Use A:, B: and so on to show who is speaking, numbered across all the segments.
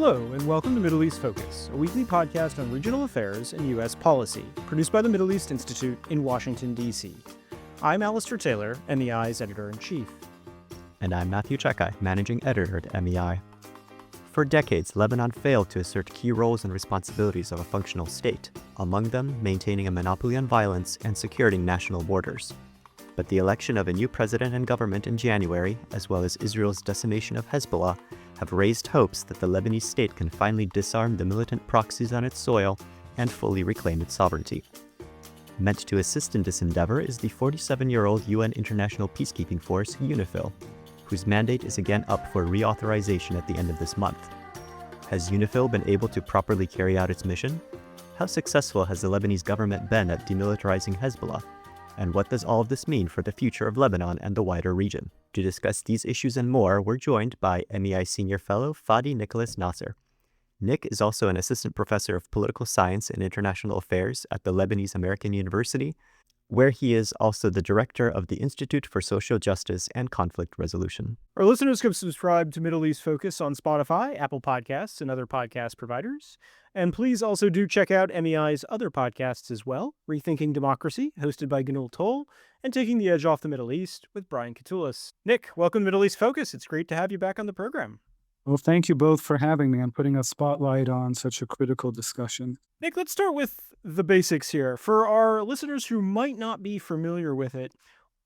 A: Hello, and welcome to Middle East Focus, a weekly podcast on regional affairs and U.S. policy, produced by the Middle East Institute in Washington, D.C. I'm Alistair Taylor, MEI's editor-in-chief.
B: And I'm Matthew Czekaj, managing editor at MEI. For decades, Lebanon failed to assert key roles and responsibilities of a functional state, among them maintaining a monopoly on violence and securing national borders. But the election of a new president and government in January, as well as Israel's decimation of Hizballah, have raised hopes that the Lebanese state can finally disarm the militant proxies on its soil and fully reclaim its sovereignty. Meant to assist in this endeavor is the 47-year-old UN International Peacekeeping Force, UNIFIL, whose mandate is again up for reauthorization at the end of this month. Has UNIFIL been able to properly carry out its mission? How successful has the Lebanese government been at demilitarizing Hezbollah? And what does all of this mean for the future of Lebanon and the wider region? To discuss these issues and more, we're joined by MEI Senior Fellow Fadi Nicolas Nassar. Nick is also an assistant professor of political science and international affairs at the Lebanese American University, where he is also the director of the Institute for Social Justice and Conflict Resolution.
A: Our listeners can subscribe to Middle East Focus on Spotify, Apple Podcasts, and other podcast providers. And please also do check out MEI's other podcasts as well, Rethinking Democracy, hosted by Ganul Toll, and Taking the Edge Off the Middle East with Brian Katulis. Nick, welcome to Middle East Focus. It's great to have you back on the program.
C: Well, thank you both for having me and putting a spotlight on such a critical discussion.
A: Nick, let's start with the basics here. For our listeners who might not be familiar with it,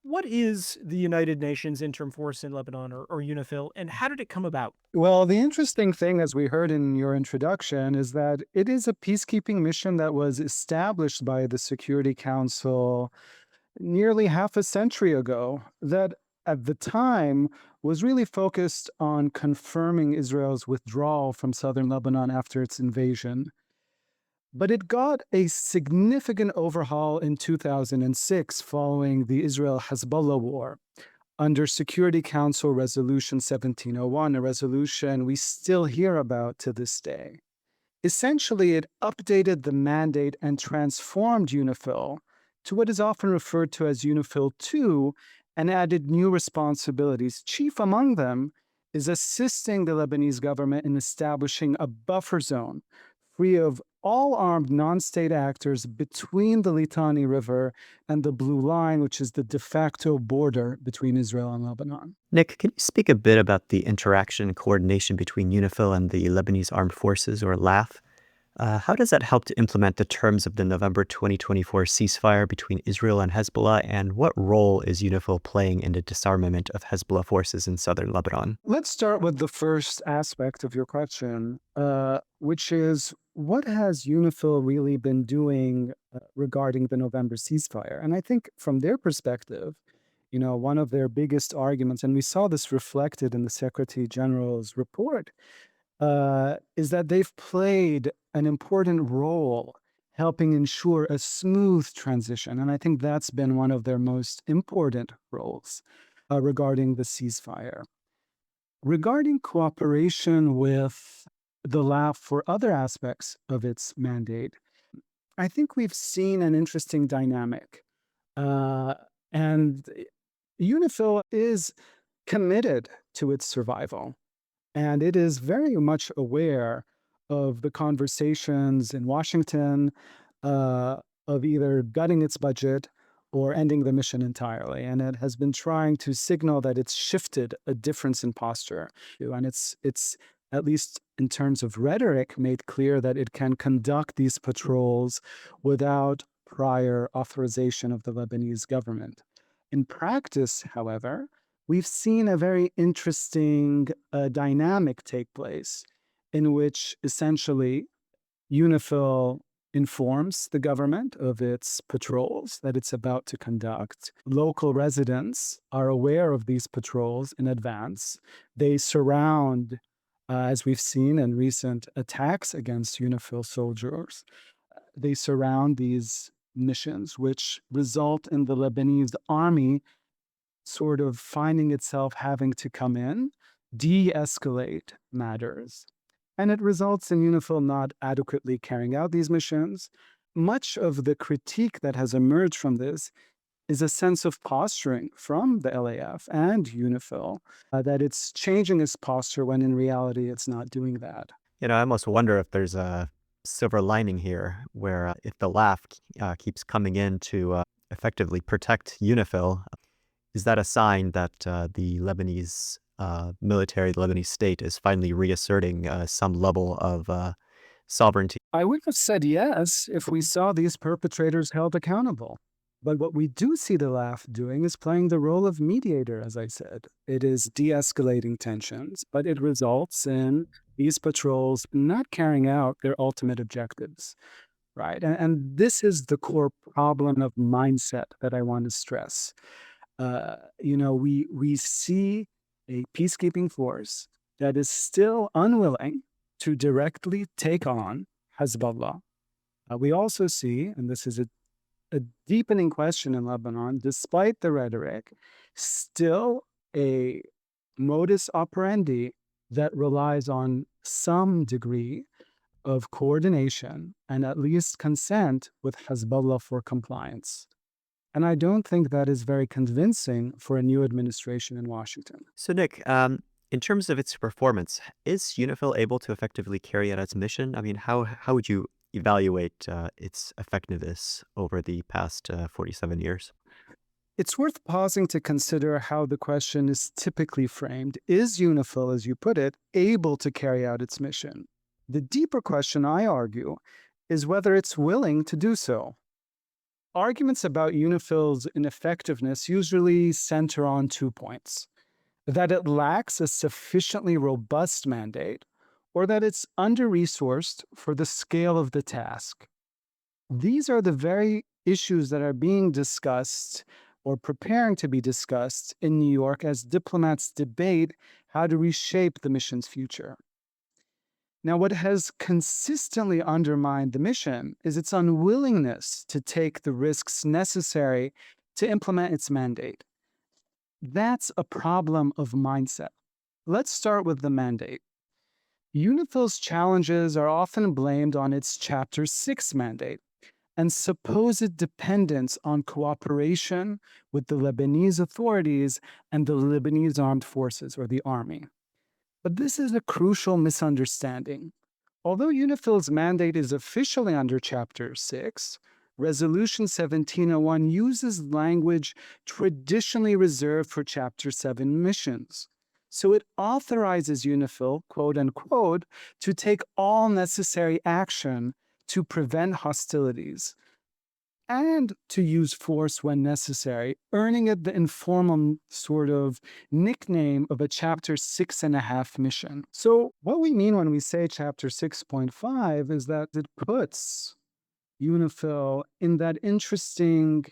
A: what is the United Nations Interim Force in Lebanon, or UNIFIL, and how did it come about?
C: Well, the interesting thing, as we heard in your introduction, is that it is a peacekeeping mission that was established by the Security Council nearly half a century ago, that at the time was really focused on confirming Israel's withdrawal from southern Lebanon after its invasion. But it got a significant overhaul in 2006 following the Israel-Hezbollah war under Security Council Resolution 1701, a resolution we still hear about to this day. Essentially, it updated the mandate and transformed UNIFIL to what is often referred to as UNIFIL 2 and added new responsibilities. Chief among them is assisting the Lebanese government in establishing a buffer zone free of all armed non-state actors between the Litani River and the Blue Line, which is the de facto border between Israel and Lebanon.
B: Nick, can you speak a bit about the interaction and coordination between UNIFIL and the Lebanese Armed Forces, or LAF? How does that help to implement the terms of the November 2024 ceasefire between Israel and Hezbollah, and what role is UNIFIL playing in the disarmament of Hezbollah forces in southern Lebanon?
C: Let's start with the first aspect of your question, which is, what has UNIFIL really been doing regarding the November ceasefire? And I think from their perspective, one of their biggest arguments, and we saw this reflected in the Secretary General's report, is that they've played an important role helping ensure a smooth transition. And I think that's been one of their most important roles regarding the ceasefire. Regarding cooperation with the LAF for other aspects of its mandate, I think we've seen an interesting dynamic. And UNIFIL is committed to its survival. And it is very much aware of the conversations in Washington of either gutting its budget or ending the mission entirely. And it has been trying to signal that it's shifted a difference in posture. And it's at least in terms of rhetoric, made clear that it can conduct these patrols without prior authorization of the Lebanese government. In practice, however, we've seen a very interesting dynamic take place in which essentially UNIFIL informs the government of its patrols that it's about to conduct. Local residents are aware of these patrols in advance. They surround, as we've seen in recent attacks against UNIFIL soldiers, they surround these missions, which result in the Lebanese army sort of finding itself having to come in, de-escalate matters. And it results in UNIFIL not adequately carrying out these missions. Much of the critique that has emerged from this is a sense of posturing from the LAF and UNIFIL, that it's changing its posture when in reality it's not doing that.
B: I almost wonder if there's a silver lining here where if the laugh keeps coming in to effectively protect UNIFIL, is that a sign that the Lebanese military, the Lebanese state is finally reasserting some level of sovereignty?
C: I would have said yes if we saw these perpetrators held accountable. But what we do see the LAF doing is playing the role of mediator, as I said. It is de escalating tensions, but it results in these patrols not carrying out their ultimate objectives, right? And this is the core problem of mindset that I want to stress. We see a peacekeeping force that is still unwilling to directly take on Hezbollah. We also see, and this is a deepening question in Lebanon, despite the rhetoric, still a modus operandi that relies on some degree of coordination and at least consent with Hezbollah for compliance. And I don't think that is very convincing for a new administration in Washington.
B: So, Nick, in terms of its performance, is UNIFIL able to effectively carry out its mission? I mean, how would you evaluate its effectiveness over the past 47 years?
C: It's worth pausing to consider how the question is typically framed. Is UNIFIL, as you put it, able to carry out its mission? The deeper question, I argue, is whether it's willing to do so. Arguments about UNIFIL's ineffectiveness usually center on 2 points: that it lacks a sufficiently robust mandate, or that it's under-resourced for the scale of the task. These are the very issues that are being discussed or preparing to be discussed in New York as diplomats debate how to reshape the mission's future. Now, what has consistently undermined the mission is its unwillingness to take the risks necessary to implement its mandate. That's a problem of mindset. Let's start with the mandate. UNIFIL's challenges are often blamed on its Chapter 6 mandate and supposed dependence on cooperation with the Lebanese authorities and the Lebanese armed forces, or the army. But this is a crucial misunderstanding. Although UNIFIL's mandate is officially under Chapter 6, Resolution 1701 uses language traditionally reserved for Chapter 7 missions. So it authorizes UNIFIL, quote unquote, to take all necessary action to prevent hostilities and to use force when necessary, earning it the informal sort of nickname of a Chapter 6.5 mission. So what we mean when we say Chapter 6.5 is that it puts UNIFIL in that interesting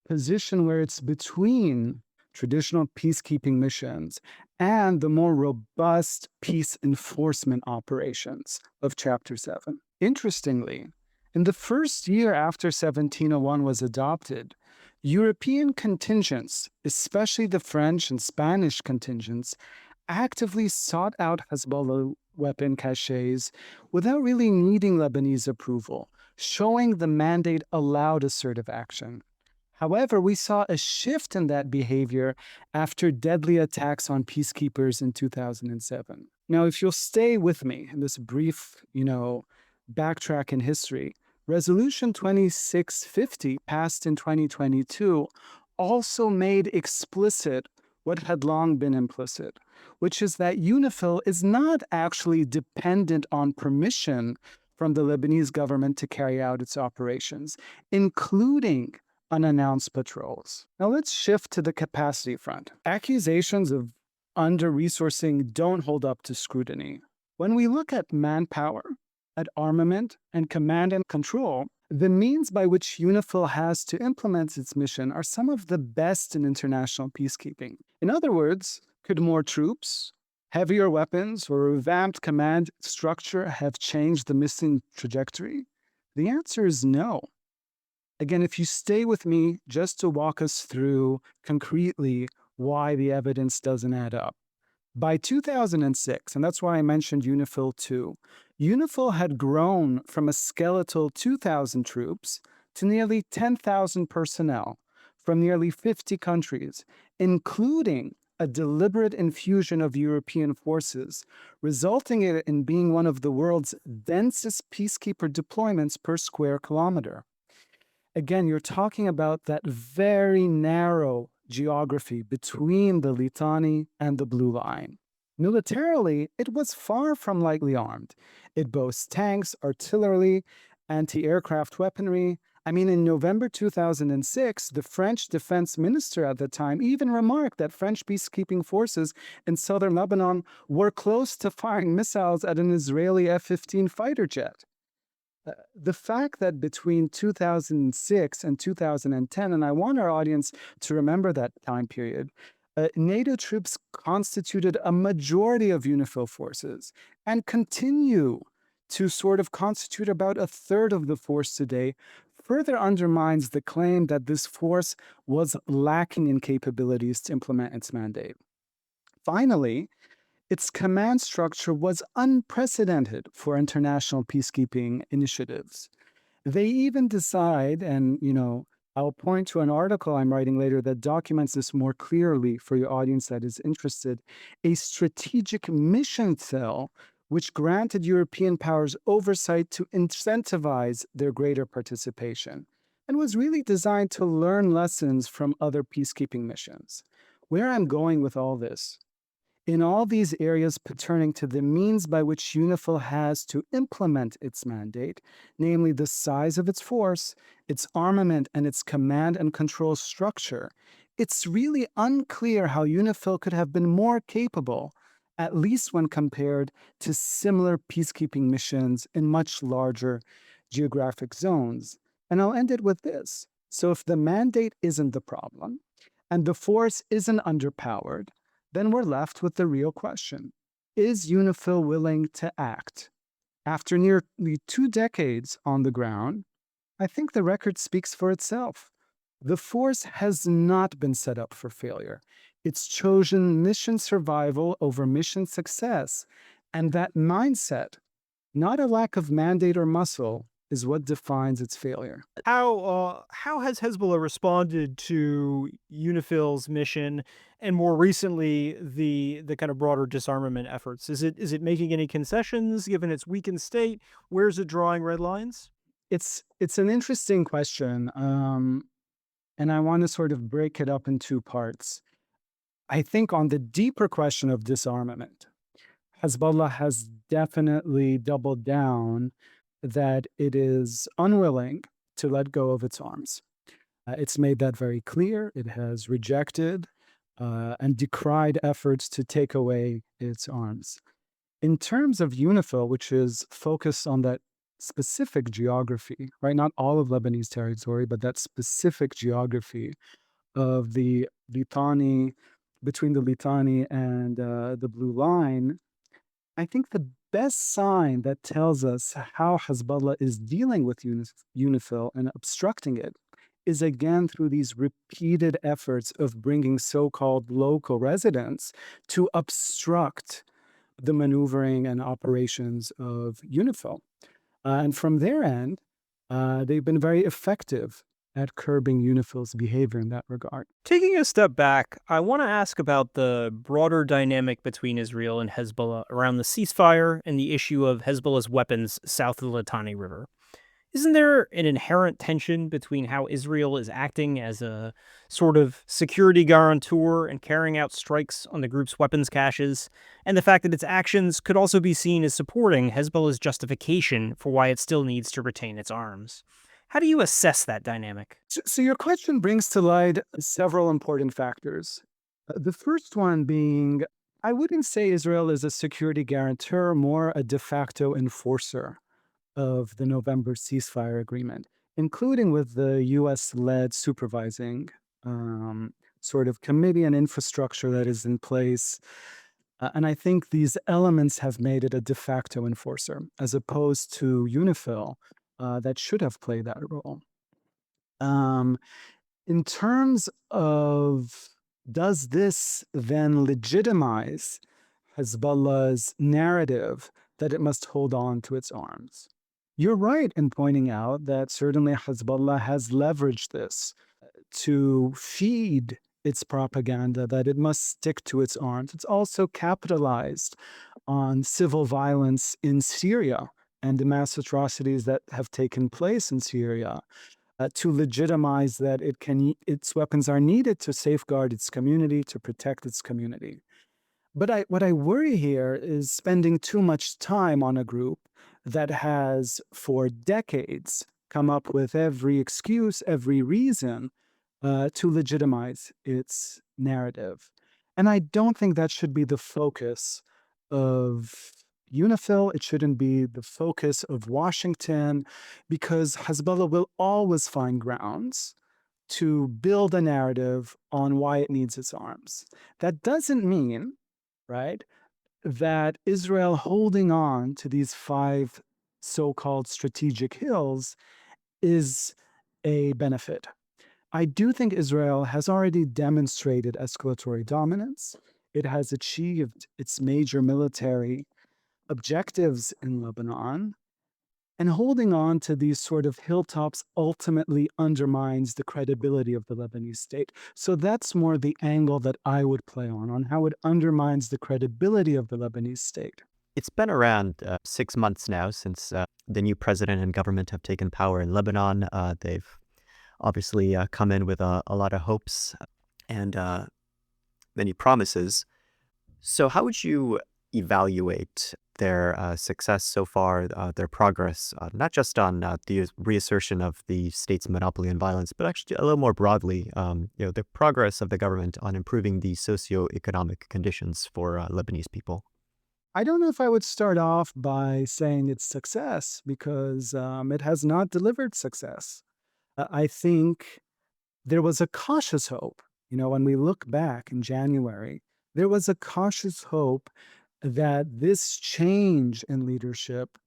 C: position where it's between traditional peacekeeping missions and the more robust peace enforcement operations of Chapter 7. Interestingly, in the first year after 1701 was adopted, European contingents, especially the French and Spanish contingents, actively sought out Hezbollah weapon caches without really needing Lebanese approval, showing the mandate allowed assertive action. However, we saw a shift in that behavior after deadly attacks on peacekeepers in 2007. Now, if you'll stay with me in this brief, backtrack in history, Resolution 2650, passed in 2022, also made explicit what had long been implicit, which is that UNIFIL is not actually dependent on permission from the Lebanese government to carry out its operations, including unannounced patrols. Now let's shift to the capacity front. Accusations of under-resourcing don't hold up to scrutiny. When we look at manpower, at armament, and command and control, the means by which UNIFIL has to implement its mission are some of the best in international peacekeeping. In other words, could more troops, heavier weapons, or revamped command structure have changed the mission trajectory? The answer is no. Again, if you stay with me just to walk us through concretely why the evidence doesn't add up. By 2006, and that's why I mentioned UNIFIL 2, UNIFIL had grown from a skeletal 2,000 troops to nearly 10,000 personnel from nearly 50 countries, including a deliberate infusion of European forces, resulting in being one of the world's densest peacekeeper deployments per square kilometer. Again, you're talking about that very narrow geography between the Litani and the Blue Line. Militarily, it was far from lightly armed. It boasts tanks, artillery, anti-aircraft weaponry. I mean, in November 2006, the French defense minister at the time even remarked that French peacekeeping forces in southern Lebanon were close to firing missiles at an Israeli F-15 fighter jet. The fact that between 2006 and 2010, and I want our audience to remember that time period, NATO troops constituted a majority of UNIFIL forces and continue to sort of constitute about a third of the force today, further undermines the claim that this force was lacking in capabilities to implement its mandate. Finally, its command structure was unprecedented for international peacekeeping initiatives. They even decide, and I'll point to an article I'm writing later that documents this more clearly for your audience that is interested, a strategic mission cell which granted European powers oversight to incentivize their greater participation and was really designed to learn lessons from other peacekeeping missions. Where I'm going with all this, in all these areas pertaining to the means by which UNIFIL has to implement its mandate, namely the size of its force, its armament, and its command and control structure, it's really unclear how UNIFIL could have been more capable, at least when compared to similar peacekeeping missions in much larger geographic zones. And I'll end it with this. So if the mandate isn't the problem, and the force isn't underpowered, then we're left with the real question. Is UNIFIL willing to act? After nearly 2 decades on the ground, I think the record speaks for itself. The force has not been set up for failure. It's chosen mission survival over mission success. And that mindset, not a lack of mandate or muscle, is what defines its failure.
A: How has Hezbollah responded to UNIFIL's mission and more recently the kind of broader disarmament efforts? Is it making any concessions given its weakened state? Where's it drawing red lines?
C: It's an interesting question, and I want to sort of break it up in two parts. I think on the deeper question of disarmament, Hezbollah has definitely doubled down that it is unwilling to let go of its arms. It's made that very clear. It has rejected and decried efforts to take away its arms. In terms of UNIFIL, which is focused on that specific geography, right? Not all of Lebanese territory, but that specific geography of the Litani, between the Litani and the Blue Line, I think the best sign that tells us how Hezbollah is dealing with UNIFIL and obstructing it is again through these repeated efforts of bringing so-called local residents to obstruct the maneuvering and operations of UNIFIL. And from their end, they've been very effective at curbing UNIFIL's behavior in that regard.
A: Taking a step back, I want to ask about the broader dynamic between Israel and Hezbollah around the ceasefire and the issue of Hezbollah's weapons south of the Litani River. Isn't there an inherent tension between how Israel is acting as a sort of security guarantor and carrying out strikes on the group's weapons caches, and the fact that its actions could also be seen as supporting Hezbollah's justification for why it still needs to retain its arms? How do you assess that dynamic?
C: So your question brings to light several important factors. The first one being, I wouldn't say Israel is a security guarantor, more a de facto enforcer of the November ceasefire agreement, including with the US-led supervising sort of committee and infrastructure that is in place. And I think these elements have made it a de facto enforcer, as opposed to UNIFIL, that should have played that role. In terms of, does this then legitimize Hezbollah's narrative that it must hold on to its arms? You're right in pointing out that certainly Hezbollah has leveraged this to feed its propaganda, that it must stick to its arms. It's also capitalized on civil violence in Syria and the mass atrocities that have taken place in Syria to legitimize that its weapons are needed to safeguard its community, to protect its community. But what I worry here is spending too much time on a group that has, for decades, come up with every excuse, every reason to legitimize its narrative. And I don't think that should be the focus of UNIFIL. It shouldn't be the focus of Washington, because Hezbollah will always find grounds to build a narrative on why it needs its arms. That doesn't mean, right, that Israel holding on to these five so-called strategic hills is a benefit. I do think Israel has already demonstrated escalatory dominance. It has achieved its major military objectives in Lebanon. And holding on to these sort of hilltops ultimately undermines the credibility of the Lebanese state. So that's more the angle that I would play on how it undermines the credibility of the Lebanese state.
B: It's been around 6 months now since the new president and government have taken power in Lebanon. They've obviously come in with a lot of hopes and many promises. So, how would you evaluate their success so far, their progress, not just on the reassertion of the state's monopoly on violence, but actually a little more broadly, the progress of the government on improving the socioeconomic conditions for Lebanese people?
C: I don't know if I would start off by saying it's success, because it has not delivered success. I think there was a cautious hope. When we look back in January, there was a cautious hope that this change in leadership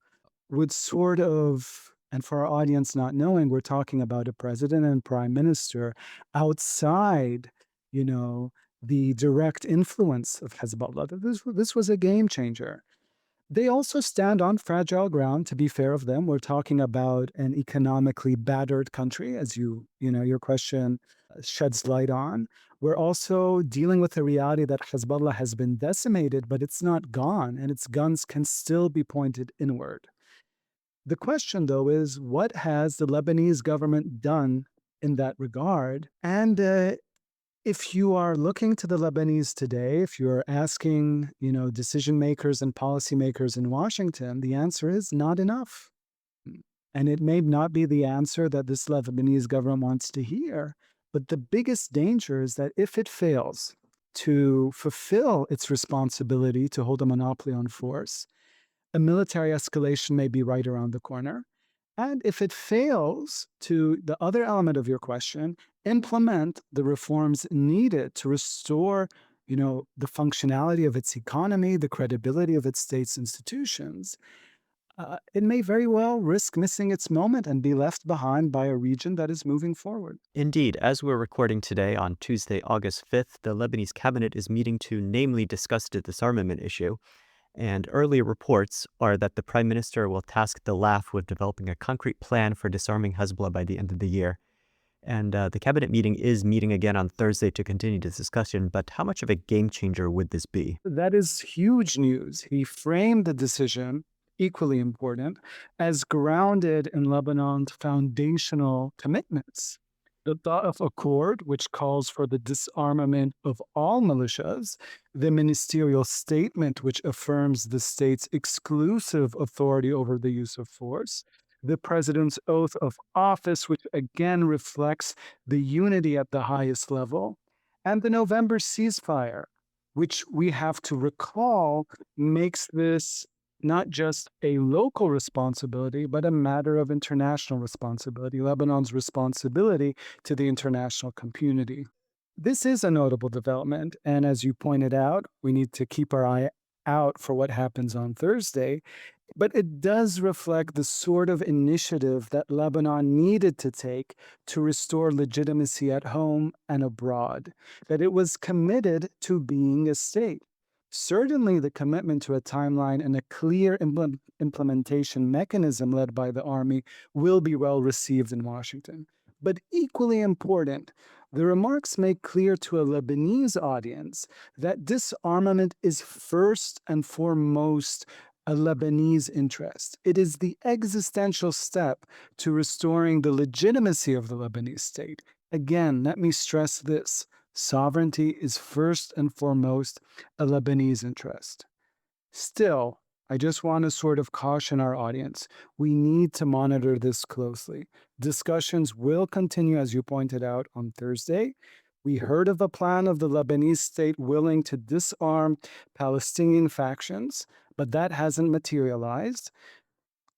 C: would sort of, and for our audience not knowing, we're talking about a president and prime minister outside, you know, the direct influence of Hezbollah. That this was a game changer. They also stand on fragile ground, to be fair of them. We're talking about an economically battered country, as your question sheds light on. We're also dealing with the reality that Hezbollah has been decimated, but it's not gone, and its guns can still be pointed inward. The question, though, is what has the Lebanese government done in that regard? And if you are looking to the Lebanese today, if you're asking, decision makers and policymakers in Washington, the answer is not enough. And it may not be the answer that this Lebanese government wants to hear, but the biggest danger is that if it fails to fulfill its responsibility to hold a monopoly on force, a military escalation may be right around the corner. And if it fails to, the other element of your question, implement the reforms needed to restore, the functionality of its economy, the credibility of its state's institutions, it may very well risk missing its moment and be left behind by a region that is moving forward.
B: Indeed, as we're recording today on Tuesday, August 5th, the Lebanese cabinet is meeting to namely discuss the disarmament issue. And early reports are that the prime minister will task the LAF with developing a concrete plan for disarming Hezbollah by the end of the year. And the cabinet meeting is meeting again on Thursday to continue this discussion. But how much of a game changer would this be?
C: That is huge news. He framed the decision, equally important, as grounded in Lebanon's foundational commitments. The Ta'if Accord, which calls for the disarmament of all militias, the ministerial statement, which affirms the state's exclusive authority over the use of force, the president's oath of office, which again reflects the unity at the highest level, and the November ceasefire, which we have to recall makes this not just a local responsibility, but a matter of international responsibility, Lebanon's responsibility to the international community. This is a notable development, and as you pointed out, we need to keep our eye out for what happens on Thursday. But it does reflect the sort of initiative that Lebanon needed to take to restore legitimacy at home and abroad, that it was committed to being a state. Certainly, the commitment to a timeline and a clear implementation mechanism led by the army will be well received in Washington. But equally important The remarks make clear to a Lebanese audience that disarmament is first and foremost a Lebanese interest. It is the existential step to restoring the legitimacy of the Lebanese state. Again, let me stress this: sovereignty is first and foremost a Lebanese interest. Still, I just want to sort of caution our audience. We need to monitor this closely. Discussions will continue, as you pointed out, on Thursday. We heard of a plan of the Lebanese state willing to disarm Palestinian factions, but that hasn't materialized.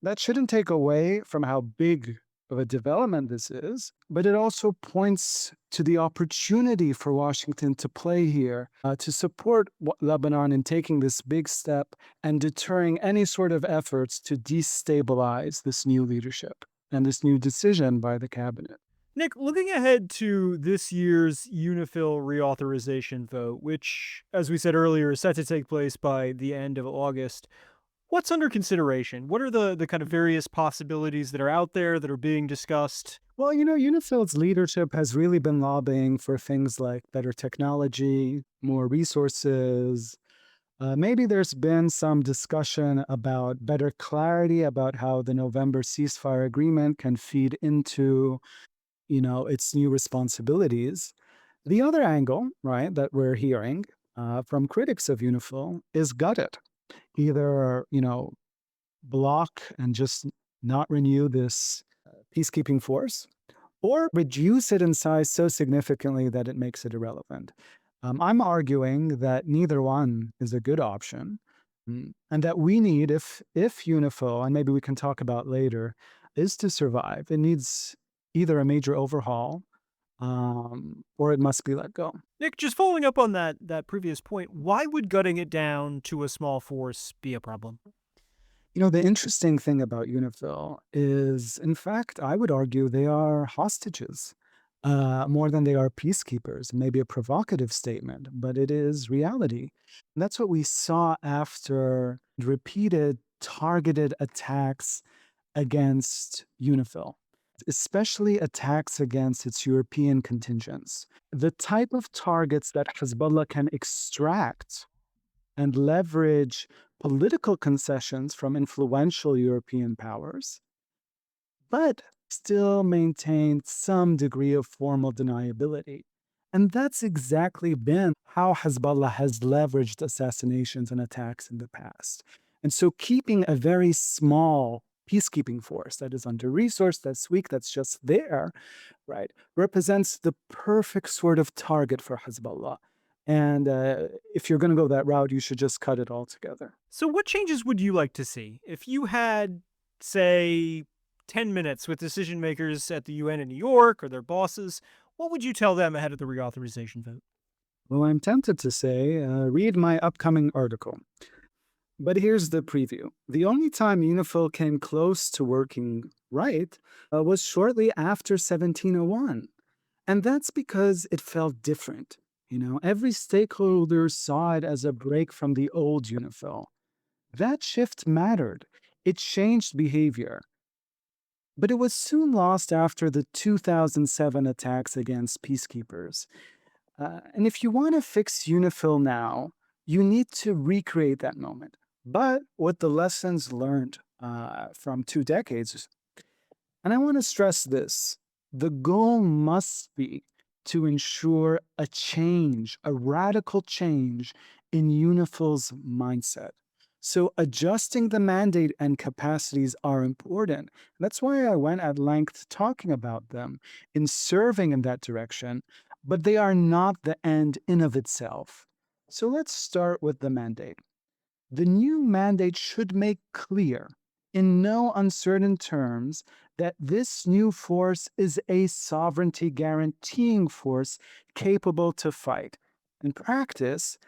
C: That shouldn't take away from how big of a development this is, but it also points to the opportunity for Washington to play here to support Lebanon in taking this big step and deterring any sort of efforts to destabilize this new leadership and this new decision by the cabinet.
A: Nick, looking ahead to this year's UNIFIL reauthorization vote, which, as we said earlier, is set to take place by the end of August, what's under consideration? What are the kind of various possibilities that are out there that are being discussed?
C: Well, UNIFIL's leadership has really been lobbying for things like better technology, more resources. Maybe there's been some discussion about better clarity about how the November ceasefire agreement can feed into, its new responsibilities. The other angle, right, that we're hearing from critics of UNIFIL is gut it. Either, block and just not renew this peacekeeping force, or reduce it in size so significantly that it makes it irrelevant. I'm arguing that neither one is a good option, and that we need, if UNIFIL, and maybe we can talk about later, is to survive, it needs either a major overhaul or it must be let go.
A: Nick, just following up on that previous point, why would gutting it down to a small force be a problem?
C: The interesting thing about UNIFIL is, in fact, I would argue they are hostages more than they are peacekeepers. Maybe a provocative statement, but it is reality. And that's what we saw after repeated targeted attacks against UNIFIL, especially attacks against its European contingents. The type of targets that Hezbollah can extract and leverage political concessions from influential European powers, but still maintain some degree of formal deniability. And that's exactly been how Hezbollah has leveraged assassinations and attacks in the past. And so keeping a very small peacekeeping force that is under resourced, that's weak, that's just there, right, represents the perfect sort of target for Hezbollah. And if you're going to go that route, you should just cut it altogether.
A: So, what changes would you like to see? If you had, say, 10 minutes with decision makers at the UN in New York or their bosses, what would you tell them ahead of the reauthorization vote?
C: Well, I'm tempted to say, read my upcoming article. But here's the preview. The only time UNIFIL came close to working right was shortly after 1701. And that's because it felt different. Every stakeholder saw it as a break from the old UNIFIL. That shift mattered. It changed behavior. But it was soon lost after the 2007 attacks against peacekeepers. And if you want to fix UNIFIL now, you need to recreate that moment, but with the lessons learned from 2 decades. And I want to stress this: the goal must be to ensure a change, a radical change in UNIFIL's mindset. So adjusting the mandate and capacities are important. That's why I went at length talking about them in serving in that direction, but they are not the end in of itself. So let's start with the mandate. The new mandate should make clear, in no uncertain terms, that this new force is a sovereignty guaranteeing force capable to fight. In practice,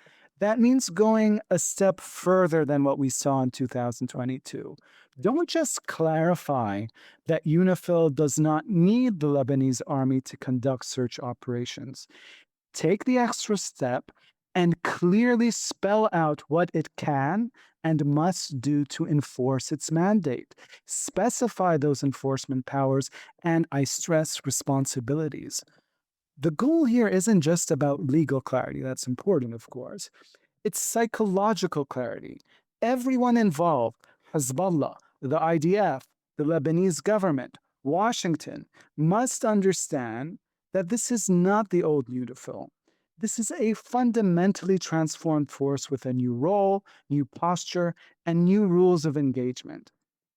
C: that means going a step further than what we saw in 2022. Don't just clarify that UNIFIL does not need the Lebanese army to conduct search operations. Take the extra step and clearly spell out what it can and must do to enforce its mandate. Specify those enforcement powers and, I stress, responsibilities. The goal here isn't just about legal clarity. That's important, of course. It's psychological clarity. Everyone involved, Hizballah, the IDF, the Lebanese government, Washington, must understand that this is not the old UNIFIL. This is a fundamentally transformed force with a new role, new posture, and new rules of engagement.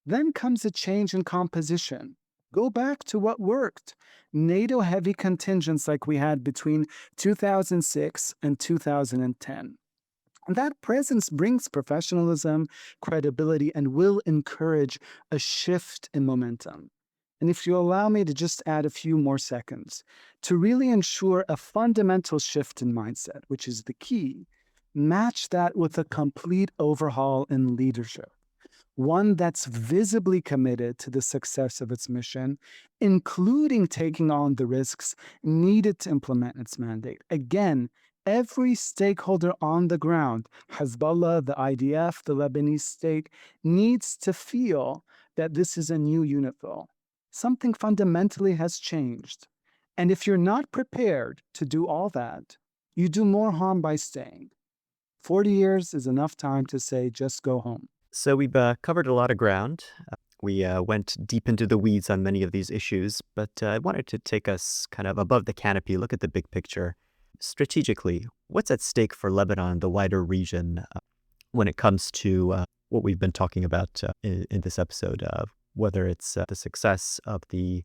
C: Then comes a change in composition. Go back to what worked. NATO heavy contingents like we had between 2006 and 2010. And that presence brings professionalism, credibility, and will encourage a shift in momentum. And if you allow me to just add a few more seconds, to really ensure a fundamental shift in mindset, which is the key, match that with a complete overhaul in leadership, one that's visibly committed to the success of its mission, including taking on the risks needed to implement its mandate. Again, every stakeholder on the ground, Hezbollah, the IDF, the Lebanese state, needs to feel that this is a new UNIFIL. Something fundamentally has changed. And if you're not prepared to do all that, you do more harm by staying. 40 years is enough time to say, just go home.
B: So we've covered a lot of ground. We went deep into the weeds on many of these issues, but I wanted to take us kind of above the canopy, look at the big picture. Strategically, what's at stake for Lebanon, the wider region, when it comes to what we've been talking about in this episode, whether it's the success of the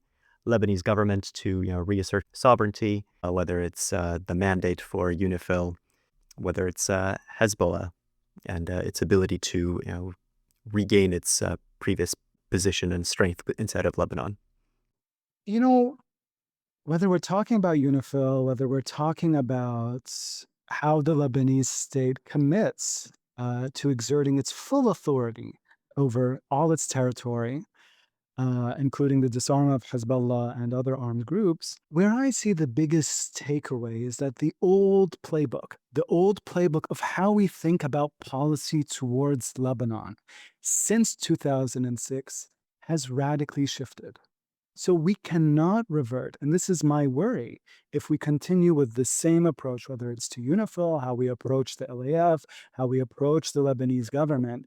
B: Lebanese government to reassert sovereignty, whether it's the mandate for UNIFIL, whether it's Hezbollah and its ability to regain its previous position and strength inside of Lebanon.
C: You know, whether we're talking about UNIFIL, whether we're talking about how the Lebanese state commits to exerting its full authority over all its territory, including the disarmament of Hezbollah and other armed groups, where I see the biggest takeaway is that the old playbook of how we think about policy towards Lebanon since 2006 has radically shifted. So we cannot revert, and this is my worry, if we continue with the same approach, whether it's to UNIFIL, how we approach the LAF, how we approach the Lebanese government,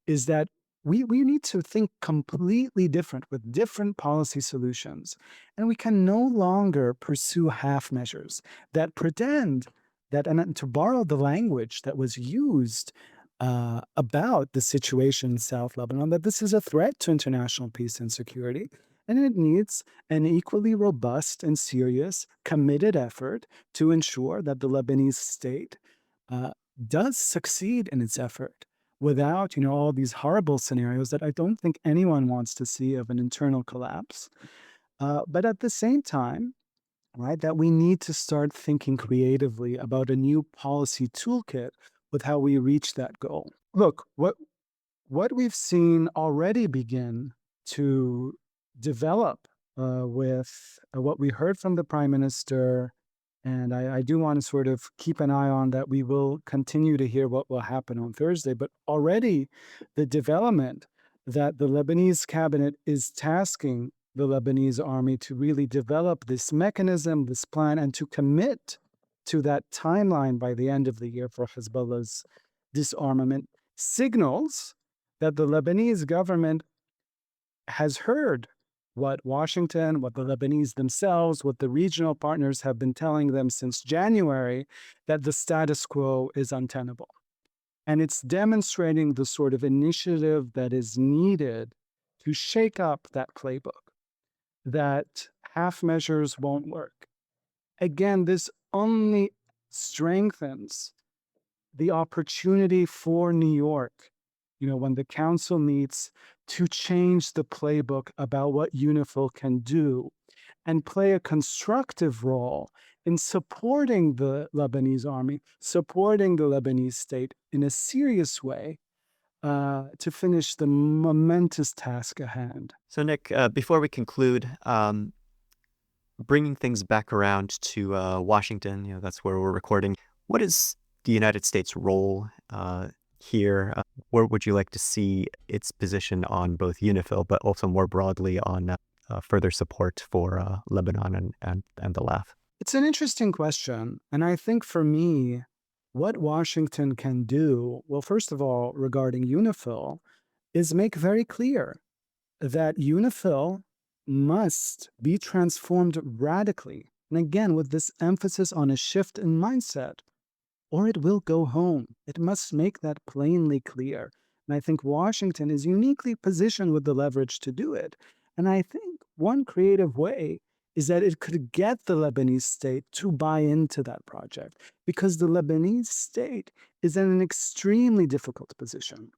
C: is that we need to think completely different with different policy solutions. And we can no longer pursue half measures that pretend that, and to borrow the language that was used about the situation in South Lebanon, that this is a threat to international peace and security. And it needs an equally robust and serious, committed effort to ensure that the Lebanese state does succeed in its effort without, all these horrible scenarios that I don't think anyone wants to see of an internal collapse. But at the same time, right, that we need to start thinking creatively about a new policy toolkit with how we reach that goal. Look, what we've seen already begin to develop with what we heard from the Prime Minister, and I do want to sort of keep an eye on that. We will continue to hear what will happen on Thursday, but already the development that the Lebanese cabinet is tasking the Lebanese army to really develop this mechanism, this plan, and to commit to that timeline by the end of the year for Hezbollah's disarmament signals that the Lebanese government has heard what Washington, what the Lebanese themselves, what the regional partners have been telling them since January, that the status quo is untenable. And it's demonstrating the sort of initiative that is needed to shake up that playbook, that half measures won't work. Again, this only strengthens the opportunity for New York, when the council meets, to change the playbook about what UNIFIL can do and play a constructive role in supporting the Lebanese army, supporting the Lebanese state in a serious way to finish the momentous task at hand.
B: So, Nick, before we conclude, bringing things back around to Washington, that's where we're recording. What is the United States' role here? Where would you like to see its position on both UNIFIL, but also more broadly on further support for Lebanon and the LAF?
C: It's an interesting question. And I think for me, what Washington can do, well, first of all, regarding UNIFIL, is make very clear that UNIFIL must be transformed radically. And again, with this emphasis on a shift in mindset, or it will go home. It must make that plainly clear. And I think Washington is uniquely positioned with the leverage to do it. And I think one creative way is that it could get the Lebanese state to buy into that project because the Lebanese state is in an extremely difficult position,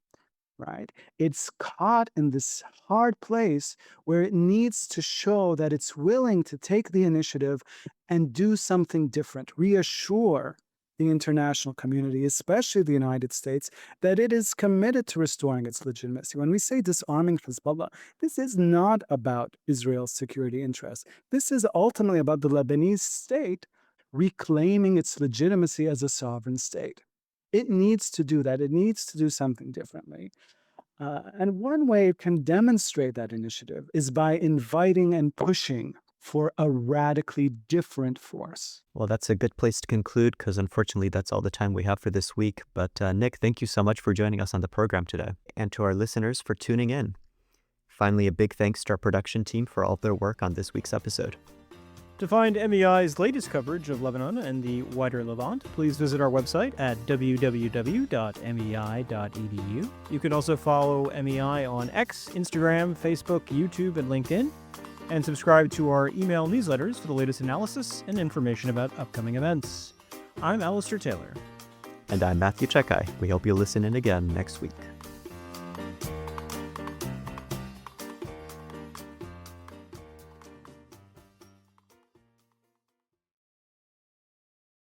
C: right? It's caught in this hard place where it needs to show that it's willing to take the initiative and do something different, reassure the international community, especially the United States, that it is committed to restoring its legitimacy. When we say disarming Hizballah, this is not about Israel's security interests. This is ultimately about the Lebanese state reclaiming its legitimacy as a sovereign state. It needs to do that. It needs to do something differently. And one way it can demonstrate that initiative is by inviting and pushing for a radically different force.
B: Well, that's a good place to conclude because unfortunately that's all the time we have for this week. But Nick, thank you so much for joining us on the program today and to our listeners for tuning in. Finally, a big thanks to our production team for all of their work on this week's episode.
A: To find MEI's latest coverage of Lebanon and the wider Levant, please visit our website at www.mei.edu. You can also follow MEI on X, Instagram, Facebook, YouTube, and LinkedIn, and subscribe to our email newsletters for the latest analysis and information about upcoming events. I'm Alistair Taylor.
B: And I'm Matthew Czekaj. We hope you'll listen in again next week.